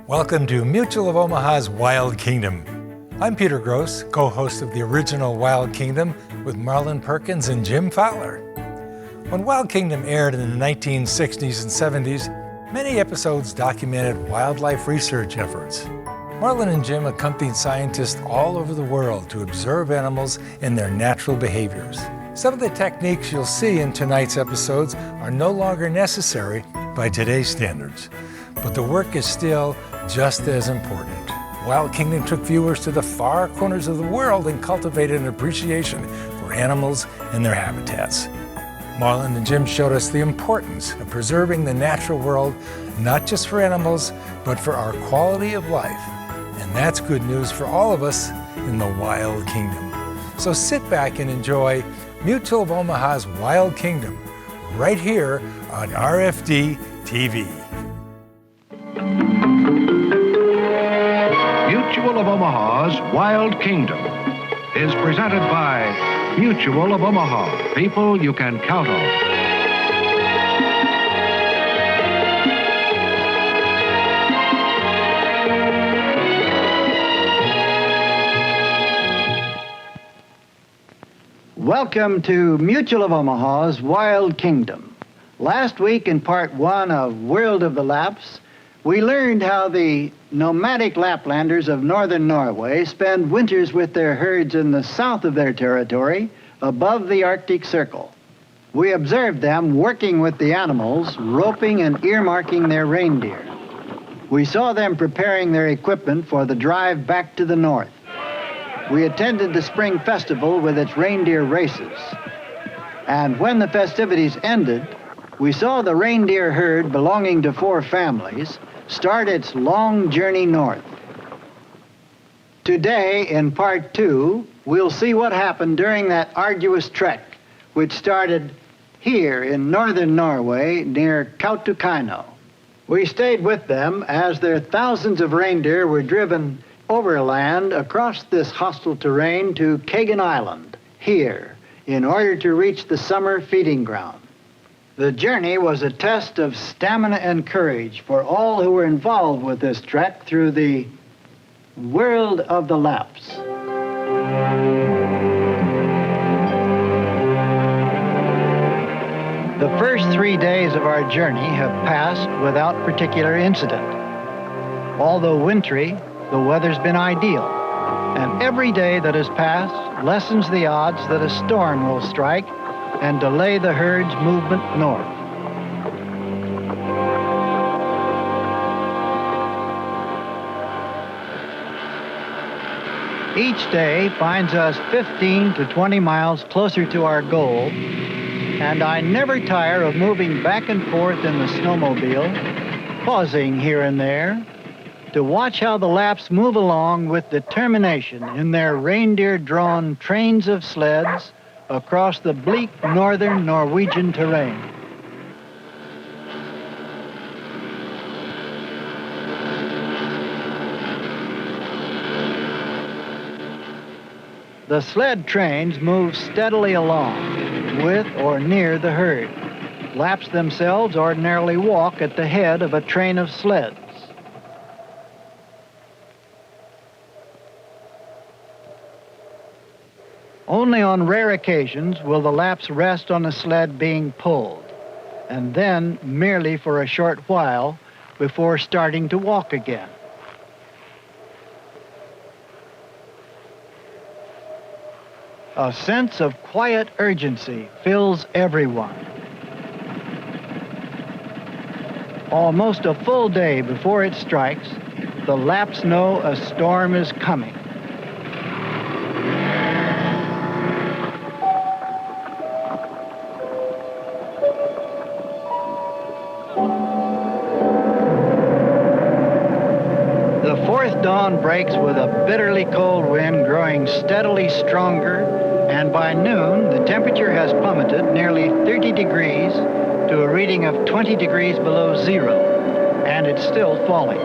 Welcome to Mutual of Omaha's Wild Kingdom. I'm Peter Gross, co-host of the original Wild Kingdom with Marlon Perkins and Jim Fowler. When Wild Kingdom aired in the 1960s and 70s, many episodes documented wildlife research efforts. Marlon and Jim accompanied scientists all over the world to observe animals and their natural behaviors. Some of the techniques you'll see in tonight's episodes are no longer necessary by today's standards, but the work is still just as important. Wild Kingdom took viewers to the far corners of the world and cultivated an appreciation for animals and their habitats. Marlon and Jim showed us the importance of preserving the natural world, not just for animals, but for our quality of life. And that's good news for all of us in the Wild Kingdom. So sit back and enjoy Mutual of Omaha's Wild Kingdom right here on RFD TV. Mutual of Omaha's Wild Kingdom is presented by Mutual of Omaha, people you can count on. Welcome to Mutual of Omaha's Wild Kingdom. Last week in part one of World of the Laps, we learned how the nomadic Laplanders of northern Norway spend winters with their herds in the south of their territory, above the Arctic Circle. We observed them working with the animals, roping and earmarking their reindeer. We saw them preparing their equipment for the drive back to the north. We attended the spring festival with its reindeer races. And when the festivities ended, we saw the reindeer herd belonging to 4 families start its long journey north. Today, in part 2, we'll see what happened during that arduous trek, which started here in northern Norway near Kautokeino. We stayed with them as their thousands of reindeer were driven overland across this hostile terrain to Kågen Island, here, in order to reach the summer feeding ground. The journey was a test of stamina and courage for all who were involved with this trek through the world of the Laps. The first 3 days of our journey have passed without particular incident. Although wintry, the weather's been ideal, and every day that has passed lessens the odds that a storm will strike and delay the herd's movement north. Each day finds us 15 to 20 miles closer to our goal, and I never tire of moving back and forth in the snowmobile, pausing here and there, to watch how the Laps move along with determination in their reindeer-drawn trains of sleds across the bleak northern Norwegian terrain. The sled trains move steadily along, with or near the herd. Laps themselves ordinarily walk at the head of a train of sleds. Only on rare occasions will the Laps rest on a sled being pulled, and then merely for a short while before starting to walk again. A sense of quiet urgency fills everyone. Almost a full day before it strikes, the Laps know a storm is coming. Dawn breaks with a bitterly cold wind growing steadily stronger, and by noon the temperature has plummeted nearly 30 degrees to a reading of 20 degrees below zero, and it's still falling.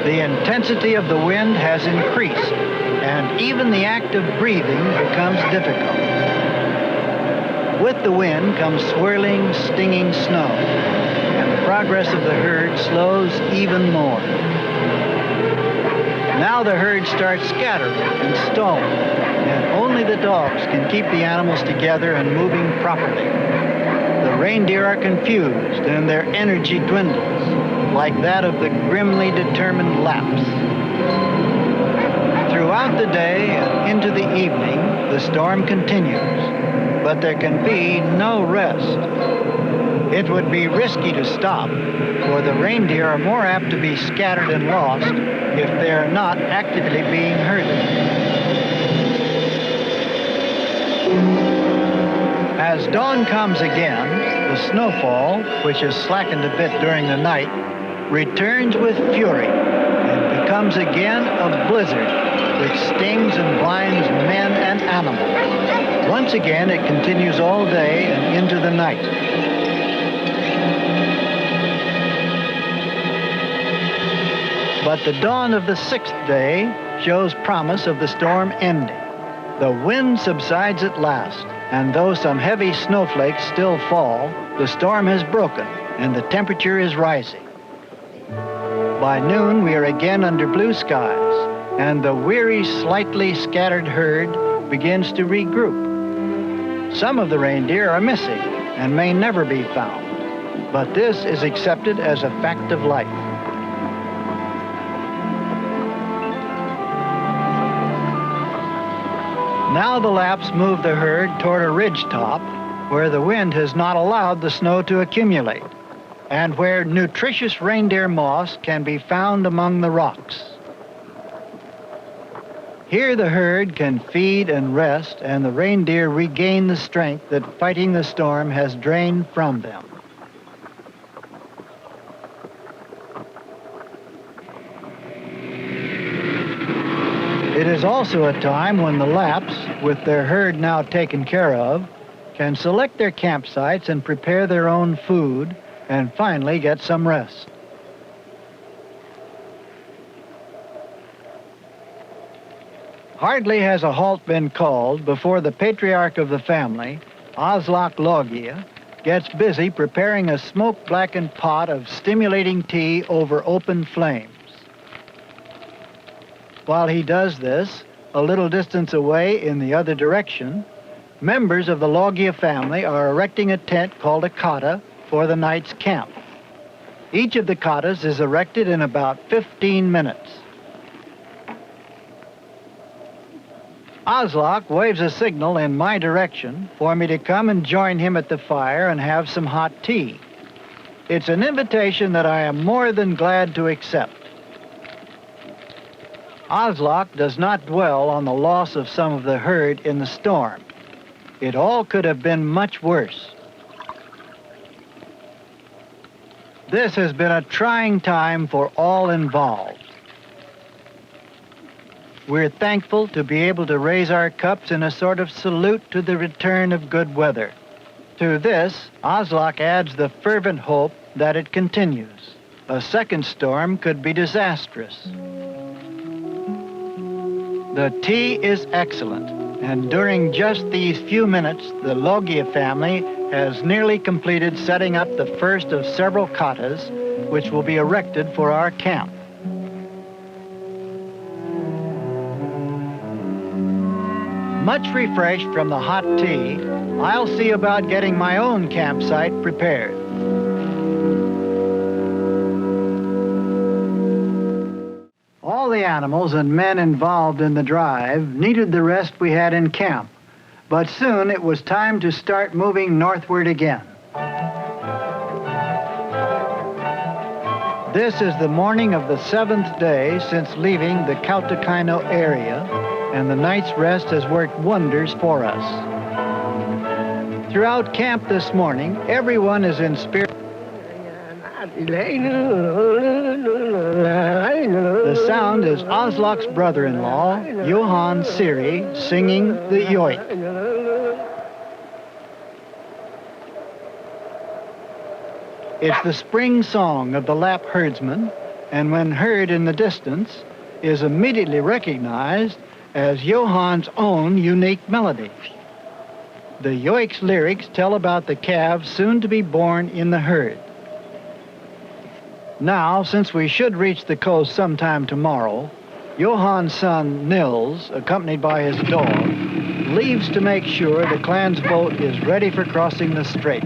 The intensity of the wind has increased, and even the act of breathing becomes difficult. With the wind comes swirling, stinging snow, and the progress of the herd slows even more. Now the herd starts scattering and stalling, and only the dogs can keep the animals together and moving properly. The reindeer are confused, and their energy dwindles, like that of the grimly determined Lapps. Throughout the day and into the evening, the storm continues, but there can be no rest. It would be risky to stop, for the reindeer are more apt to be scattered and lost if they are not actively being herded. As dawn comes again, the snowfall, which has slackened a bit during the night, returns with fury and becomes again a blizzard which stings and blinds men and animals. Once again, it continues all day and into the night. But the dawn of the sixth day shows promise of the storm ending. The wind subsides at last, and though some heavy snowflakes still fall, the storm has broken and the temperature is rising. By noon, we are again under blue skies, and the weary, slightly scattered herd begins to regroup. Some of the reindeer are missing and may never be found, but this is accepted as a fact of life. Now the Lapps move the herd toward a ridge top where the wind has not allowed the snow to accumulate, and where nutritious reindeer moss can be found among the rocks. Here the herd can feed and rest, and the reindeer regain the strength that fighting the storm has drained from them. It is also a time when the Lapps, with their herd now taken care of, can select their campsites and prepare their own food, and finally get some rest. Hardly has a halt been called before the patriarch of the family, Aslak Logia, gets busy preparing a smoke-blackened pot of stimulating tea over open flames. While he does this, a little distance away in the other direction, members of the Logia family are erecting a tent called a kata for the night's camp. Each of the katas is erected in about 15 minutes. Aslak waves a signal in my direction for me to come and join him at the fire and have some hot tea. It's an invitation that I am more than glad to accept. Aslak does not dwell on the loss of some of the herd in the storm. It all could have been much worse. This has been a trying time for all involved. We're thankful to be able to raise our cups in a sort of salute to the return of good weather. To this, Aslak adds the fervent hope that it continues. A second storm could be disastrous. The tea is excellent, and during just these few minutes, the Logia family has nearly completed setting up the first of several katas, which will be erected for our camp. Much refreshed from the hot tea, I'll see about getting my own campsite prepared. All the animals and men involved in the drive needed the rest we had in camp, but soon it was time to start moving northward again. This is the morning of the 7th day since leaving the Kautokeino area, and the night's rest has worked wonders for us. Throughout camp this morning, everyone is in spirit. The sound is Aslak's brother-in-law, Johan Siri, singing the yoik. It's the spring song of the Lapp herdsman, and when heard in the distance, is immediately recognized as Johann's own unique melody. The yoik's lyrics tell about the calves soon to be born in the herd. Now, since we should reach the coast sometime tomorrow, Johann's son, Nils, accompanied by his dog, leaves to make sure the clan's boat is ready for crossing the strait.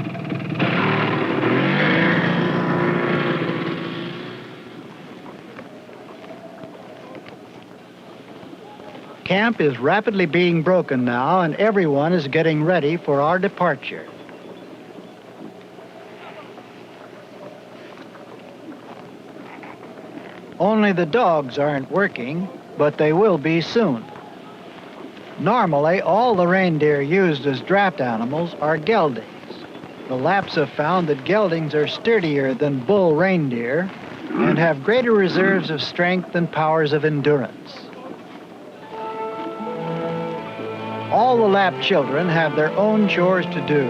Camp is rapidly being broken now, and everyone is getting ready for our departure. Only the dogs aren't working, but they will be soon. Normally, all the reindeer used as draft animals are geldings. The Lapps have found that geldings are sturdier than bull reindeer and have greater reserves of strength and powers of endurance. All the Lapp children have their own chores to do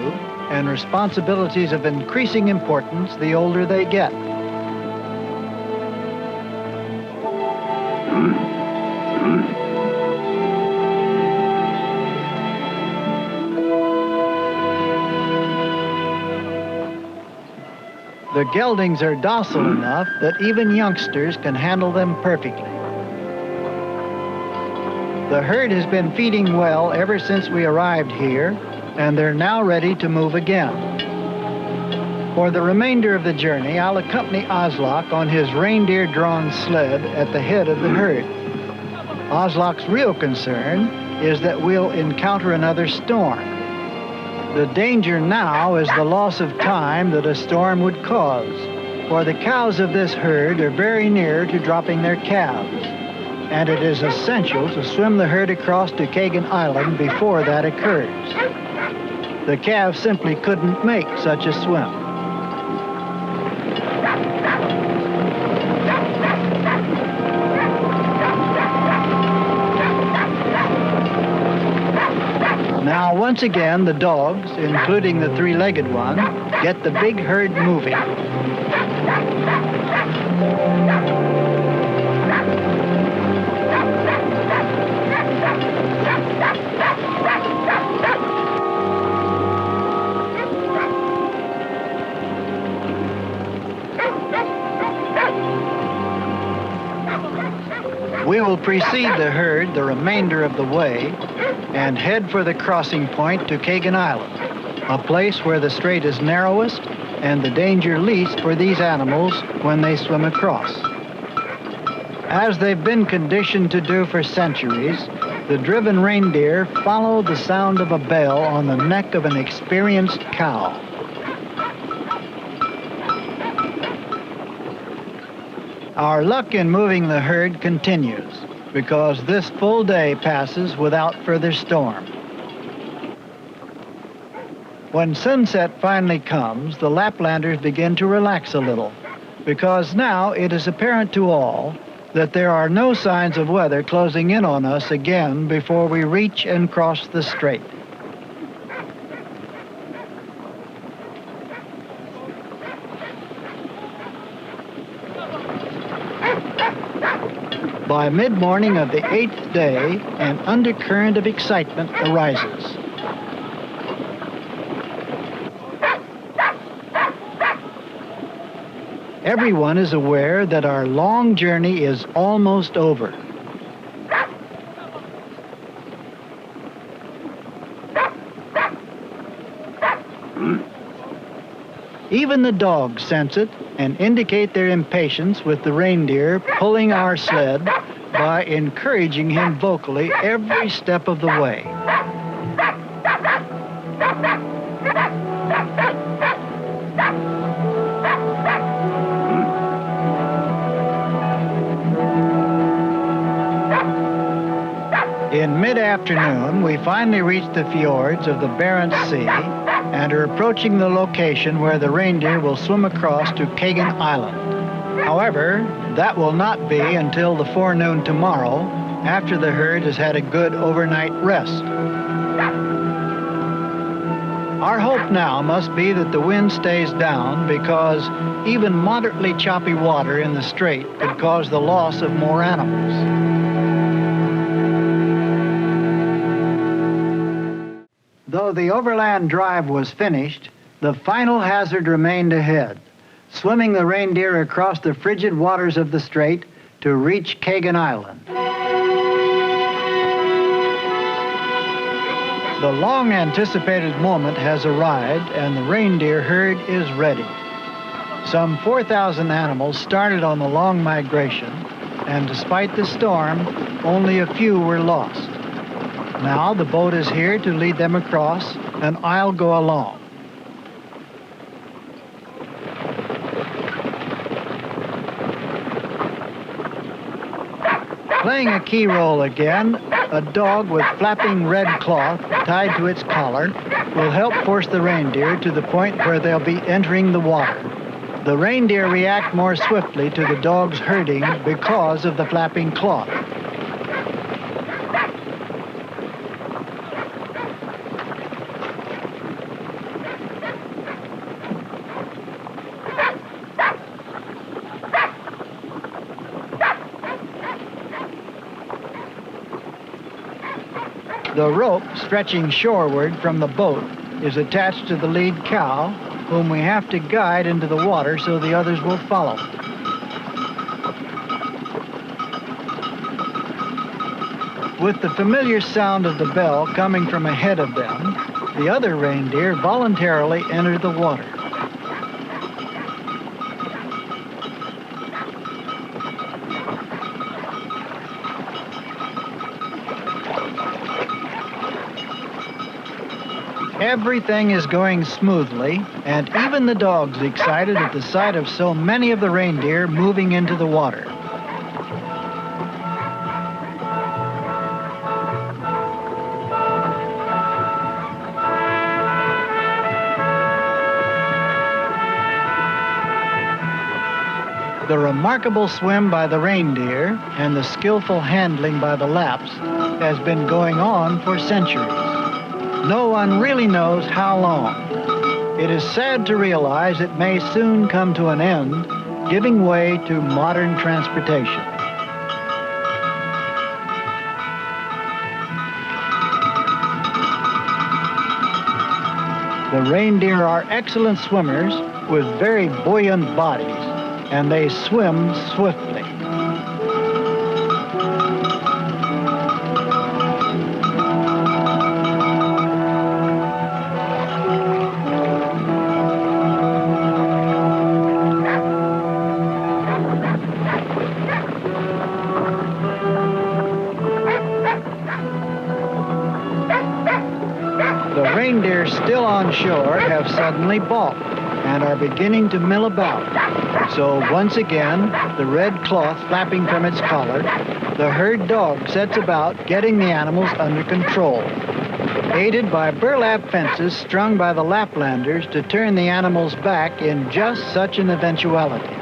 and responsibilities of increasing importance the older they get. The geldings are docile enough that even youngsters can handle them perfectly. The herd has been feeding well ever since we arrived here, and they're now ready to move again. For the remainder of the journey, I'll accompany Aslak on his reindeer-drawn sled at the head of the herd. Aslak's real concern is that we'll encounter another storm. The danger now is the loss of time that a storm would cause, for the cows of this herd are very near to dropping their calves, and it is essential to swim the herd across to Kågen Island before that occurs. The calves simply couldn't make such a swim. Now, once again, the dogs, including the three-legged one, get the big herd moving. We will precede the herd the remainder of the way and head for the crossing point to Kågen Island, a place where the strait is narrowest and the danger least for these animals when they swim across. As they've been conditioned to do for centuries, the driven reindeer follow the sound of a bell on the neck of an experienced cow. Our luck in moving the herd continues, because this full day passes without further storm. When sunset finally comes, the Laplanders begin to relax a little, because now it is apparent to all that there are no signs of weather closing in on us again before we reach and cross the strait. By mid-morning of the 8th day, an undercurrent of excitement arises. Everyone is aware that our long journey is almost over. Even the dogs sense it and indicate their impatience with the reindeer pulling our sled by encouraging him vocally every step of the way. In mid-afternoon, we finally reach the fjords of the Barents Sea and are approaching the location where the reindeer will swim across to Kågen Island. However, that will not be until the forenoon tomorrow, after the herd has had a good overnight rest. Our hope now must be that the wind stays down, because even moderately choppy water in the strait could cause the loss of more animals. Though the Overland Drive was finished, the final hazard remained ahead: swimming the reindeer across the frigid waters of the strait to reach Kågen Island. The long-anticipated moment has arrived, and the reindeer herd is ready. Some 4,000 animals started on the long migration, and despite the storm, only a few were lost. Now the boat is here to lead them across, and I'll go along. Playing a key role again, a dog with flapping red cloth tied to its collar will help force the reindeer to the point where they'll be entering the water. The reindeer react more swiftly to the dog's herding because of the flapping cloth. The rope stretching shoreward from the boat is attached to the lead cow, whom we have to guide into the water so the others will follow. With the familiar sound of the bell coming from ahead of them, the other reindeer voluntarily enter the water. Everything is going smoothly, and even the dogs excited at the sight of so many of the reindeer moving into the water. The remarkable swim by the reindeer and the skillful handling by the Lapps has been going on for centuries. No one really knows how long. It is sad to realize it may soon come to an end, giving way to modern transportation. The reindeer are excellent swimmers with very buoyant bodies, and they swim swiftly. The reindeer still on shore have suddenly balked and are beginning to mill about. So once again, the red cloth flapping from its collar, the herd dog sets about getting the animals under control, aided by burlap fences strung by the Laplanders to turn the animals back in just such an eventuality.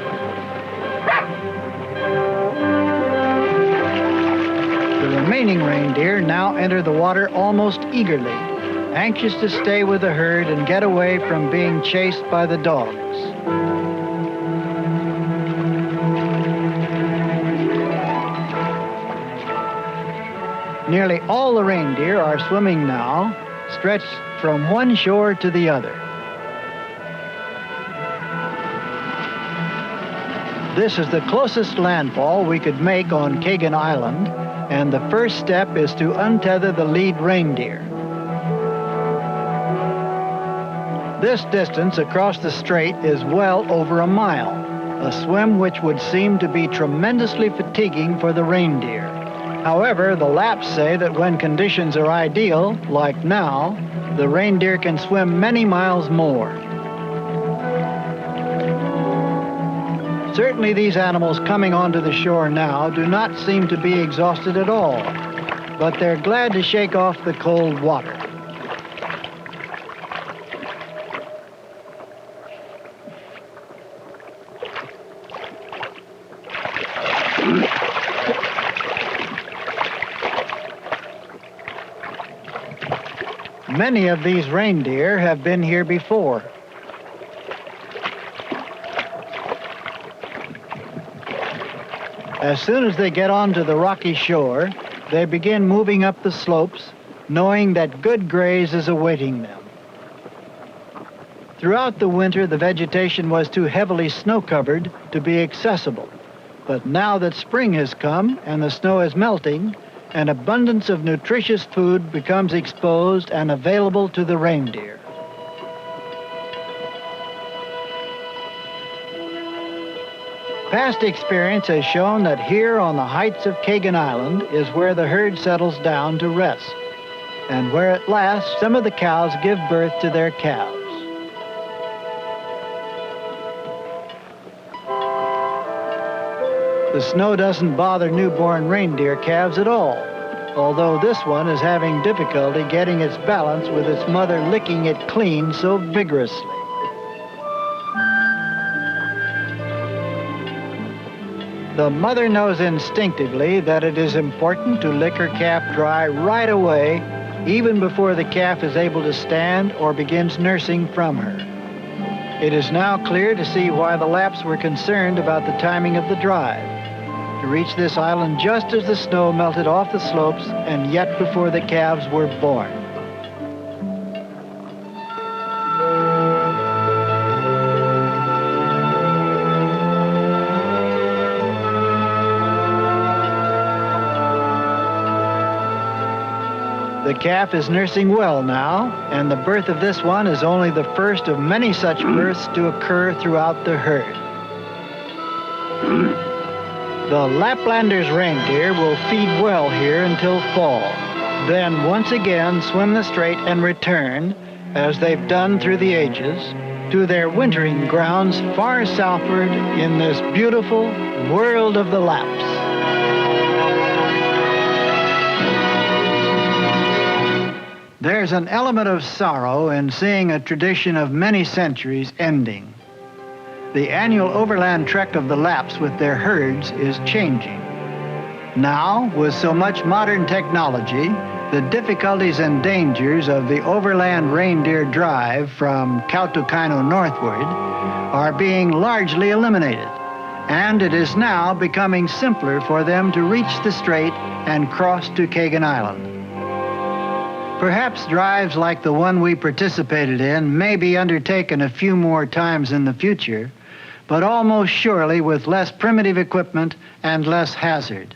The remaining reindeer now enter the water almost eagerly, anxious to stay with the herd and get away from being chased by the dogs. Nearly all the reindeer are swimming now, stretched from one shore to the other. This is the closest landfall we could make on Kågen Island, and the first step is to untether the lead reindeer. This distance across the strait is well over a mile, a swim which would seem to be tremendously fatiguing for the reindeer. However, the Lapps say that when conditions are ideal, like now, the reindeer can swim many miles more. Certainly these animals coming onto the shore now do not seem to be exhausted at all, but they're glad to shake off the cold water. Many of these reindeer have been here before. As soon as they get onto the rocky shore, they begin moving up the slopes, knowing that good graze is awaiting them. Throughout the winter, the vegetation was too heavily snow-covered to be accessible. But now that spring has come and the snow is melting, an abundance of nutritious food becomes exposed and available to the reindeer. Past experience has shown that here on the heights of Kågen Island is where the herd settles down to rest, and where at last some of the cows give birth to their calves. The snow doesn't bother newborn reindeer calves at all, although this one is having difficulty getting its balance with its mother licking it clean so vigorously. The mother knows instinctively that it is important to lick her calf dry right away, even before the calf is able to stand or begins nursing from her. It is now clear to see why the Lapps were concerned about the timing of the drive, to reach this island just as the snow melted off the slopes and yet before the calves were born. The calf is nursing well now, and the birth of this one is only the first of many such births to occur throughout the herd. The Laplanders' reindeer will feed well here until fall, then once again swim the strait and return, as they've done through the ages, to their wintering grounds far southward in this beautiful world of the Lapps. There's an element of sorrow in seeing a tradition of many centuries ending. The annual overland trek of the Lapps with their herds is changing. Now, with so much modern technology, the difficulties and dangers of the Overland Reindeer Drive from Kautokeino northward are being largely eliminated, and it is now becoming simpler for them to reach the strait and cross to Kågen Island. Perhaps drives like the one we participated in may be undertaken a few more times in the future, but almost surely with less primitive equipment and less hazard.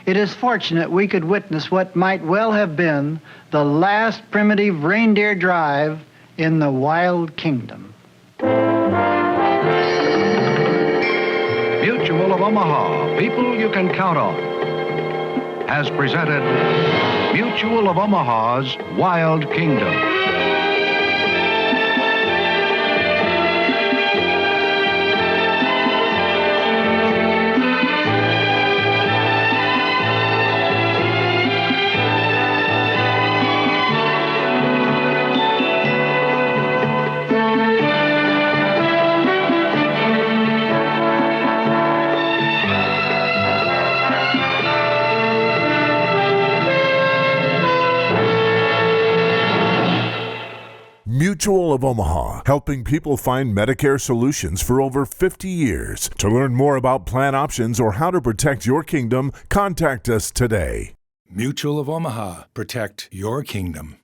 It is fortunate we could witness what might well have been the last primitive reindeer drive in the Wild Kingdom. Mutual of Omaha, people you can count on, has presented Mutual of Omaha's Wild Kingdom. Mutual of Omaha, helping people find Medicare solutions for over 50 years. To learn more about plan options or how to protect your kingdom, contact us today. Mutual of Omaha. Protect your kingdom.